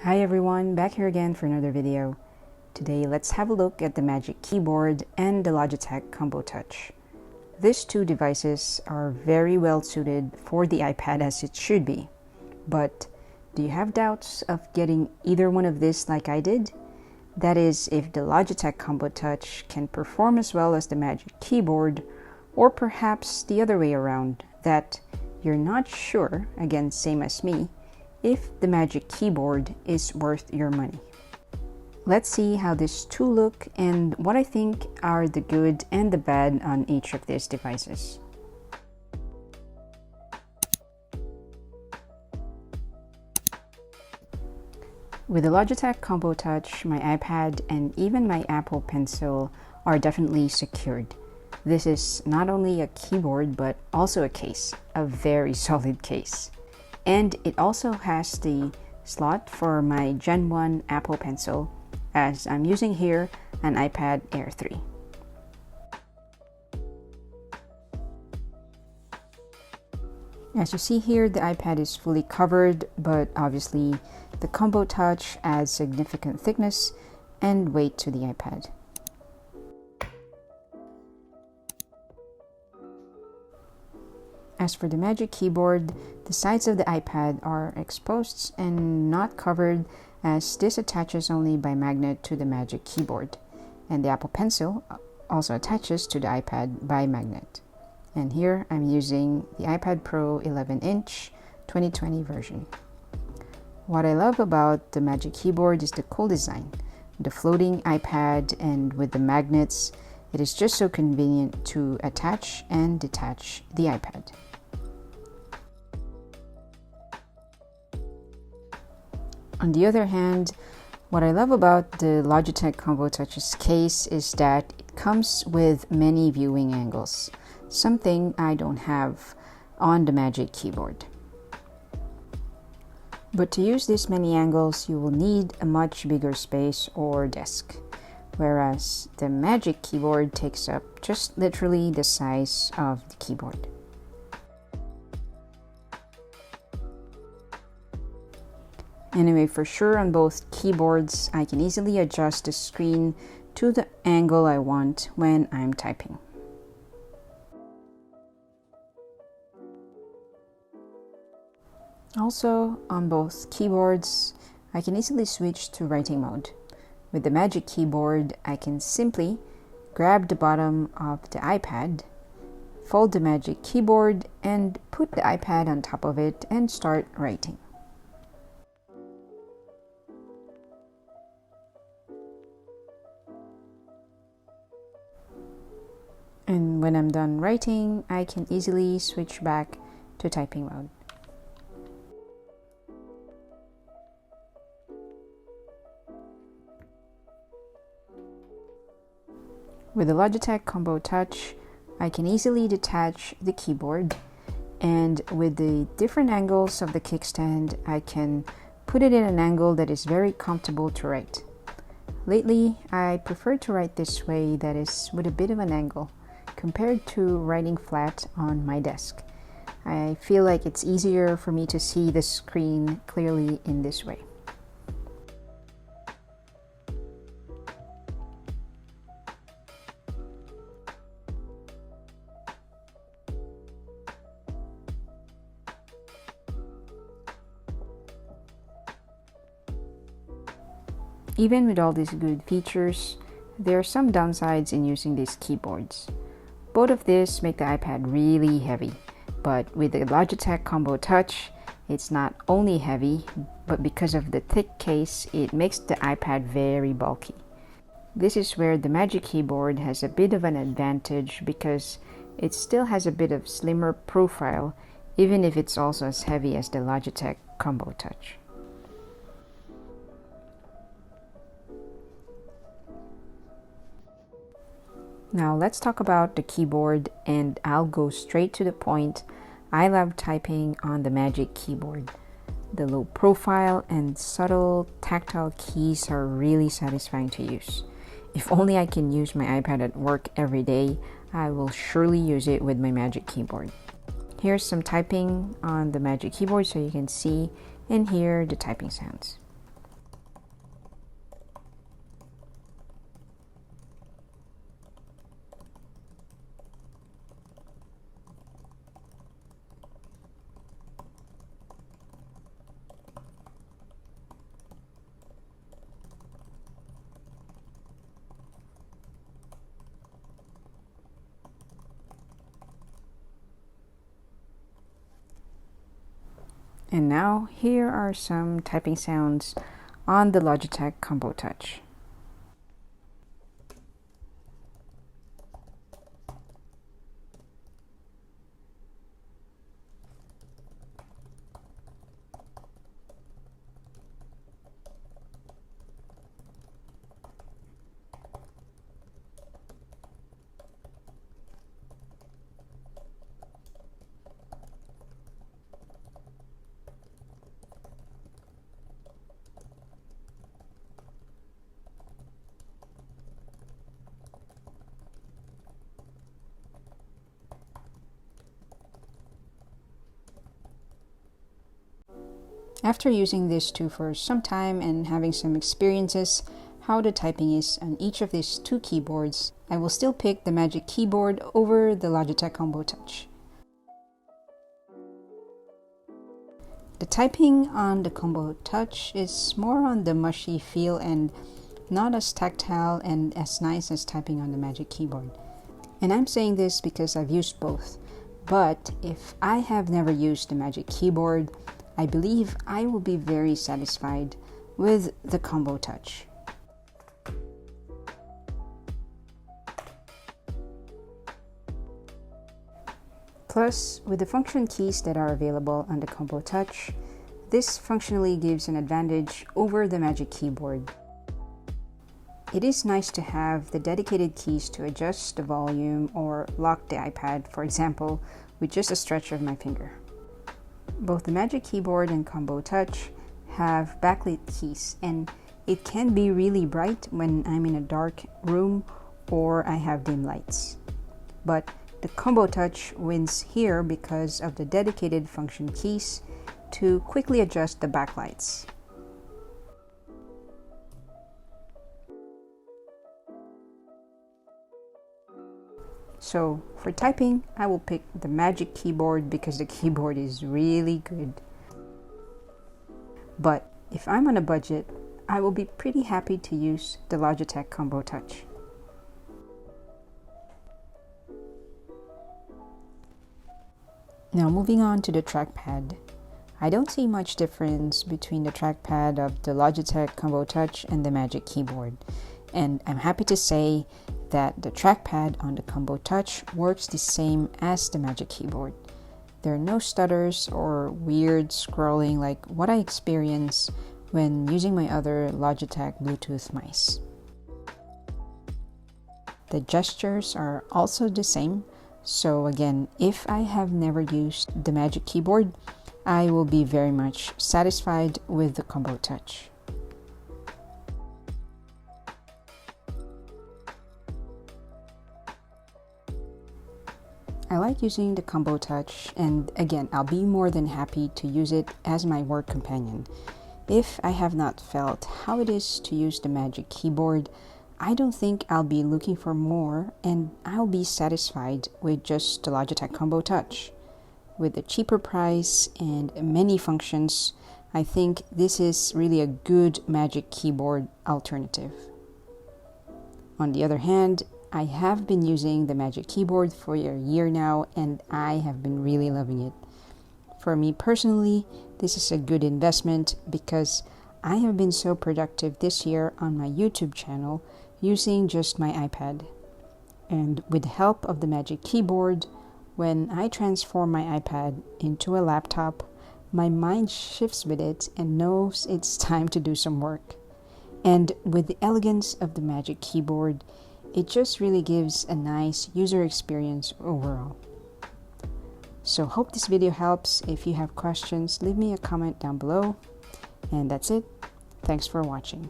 Hi everyone, back here again for another video. Today let's have a look at the Magic Keyboard and the Logitech Combo Touch. These two devices are very well suited for the iPad as it should be. But do you have doubts of getting either one of these like I did? That is, if the Logitech Combo Touch can perform as well as the Magic Keyboard, or perhaps the other way around, that you're not sure, again same as me, if the Magic Keyboard is worth your money. Let's see how these two look and what I think are the good and the bad on each of these devices. With the Logitech Combo Touch, my iPad and even my Apple Pencil are definitely secured. This is not only a keyboard but also a case, a very solid case. And it also has the slot for my Gen 1 Apple Pencil, as I'm using here an iPad Air 3. As you see here, the iPad is fully covered, but obviously the Combo Touch adds significant thickness and weight to the iPad. As for the Magic Keyboard, the sides of the iPad are exposed and not covered, as this attaches only by magnet to the Magic Keyboard, and the Apple Pencil also attaches to the iPad by magnet. And here I'm using the iPad Pro 11-inch 2020 version. What I love about the Magic Keyboard is the cool design, the floating iPad, and with the magnets, it is just so convenient to attach and detach the iPad. On the other hand, what I love about the Logitech Combo Touch's case is that it comes with many viewing angles, something I don't have on the Magic Keyboard. But to use this many angles, you will need a much bigger space or desk, whereas the Magic Keyboard takes up just literally the size of the keyboard. Anyway, for sure on both keyboards, I can easily adjust the screen to the angle I want when I'm typing. Also, on both keyboards, I can easily switch to writing mode. With the Magic Keyboard, I can simply grab the bottom of the iPad, fold the Magic Keyboard, and put the iPad on top of it and start writing. And when I'm done writing, I can easily switch back to typing mode. With the Logitech Combo Touch, I can easily detach the keyboard, and with the different angles of the kickstand, I can put it in an angle that is very comfortable to write. Lately, I prefer to write this way, that is with a bit of an angle, compared to writing flat on my desk. I feel like it's easier for me to see the screen clearly in this way. Even with all these good features, there are some downsides in using these keyboards. Both of these make the iPad really heavy, but with the Logitech Combo Touch, it's not only heavy, but because of the thick case, it makes the iPad very bulky. This is where the Magic Keyboard has a bit of an advantage because it still has a bit of slimmer profile, even if it's also as heavy as the Logitech Combo Touch. Now let's talk about the keyboard, and I'll go straight to the point. I love typing on the Magic Keyboard. The low profile and subtle tactile keys are really satisfying to use. If only I can use my iPad at work every day, I will surely use it with my Magic Keyboard. Here's some typing on the Magic Keyboard so you can see and hear the typing sounds. And now, here are some typing sounds on the Logitech Combo Touch. After using these two for some time and having some experiences how the typing is on each of these two keyboards, I will still pick the Magic Keyboard over the Logitech Combo Touch. The typing on the Combo Touch is more on the mushy feel and not as tactile and as nice as typing on the Magic Keyboard. And I'm saying this because I've used both. But if I have never used the Magic Keyboard, I believe I will be very satisfied with the Combo Touch. Plus, with the function keys that are available on the Combo Touch, this functionally gives an advantage over the Magic Keyboard. It is nice to have the dedicated keys to adjust the volume or lock the iPad, for example, with just a stretch of my finger. Both the Magic Keyboard and Combo Touch have backlit keys, and it can be really bright when I'm in a dark room or I have dim lights. But the Combo Touch wins here because of the dedicated function keys to quickly adjust the backlights. So for typing, I will pick the Magic Keyboard because the keyboard is really good. But if I'm on a budget, I will be pretty happy to use the Logitech Combo Touch. Now moving on to the trackpad. I don't see much difference between the trackpad of the Logitech Combo Touch and the Magic Keyboard. And I'm happy to say that the trackpad on the Combo Touch works the same as the Magic Keyboard. There are no stutters or weird scrolling like what I experience when using my other Logitech Bluetooth mice. The gestures are also the same, so again, if I have never used the Magic Keyboard, I will be very much satisfied with the Combo Touch. I like using the Combo Touch, and again, I'll be more than happy to use it as my work companion. If I have not felt how it is to use the Magic Keyboard, I don't think I'll be looking for more, and I'll be satisfied with just the Logitech Combo Touch. With the cheaper price and many functions, I think this is really a good Magic Keyboard alternative. On the other hand, I have been using the Magic Keyboard for a year now, and I have been really loving it. For me personally, this is a good investment because I have been so productive this year on my YouTube channel using just my iPad. And with the help of the Magic Keyboard, when I transform my iPad into a laptop, my mind shifts with it and knows it's time to do some work. And with the elegance of the Magic Keyboard, it just really gives a nice user experience overall. So hope this video helps. If you have questions, leave me a comment down below. And that's it. Thanks for watching.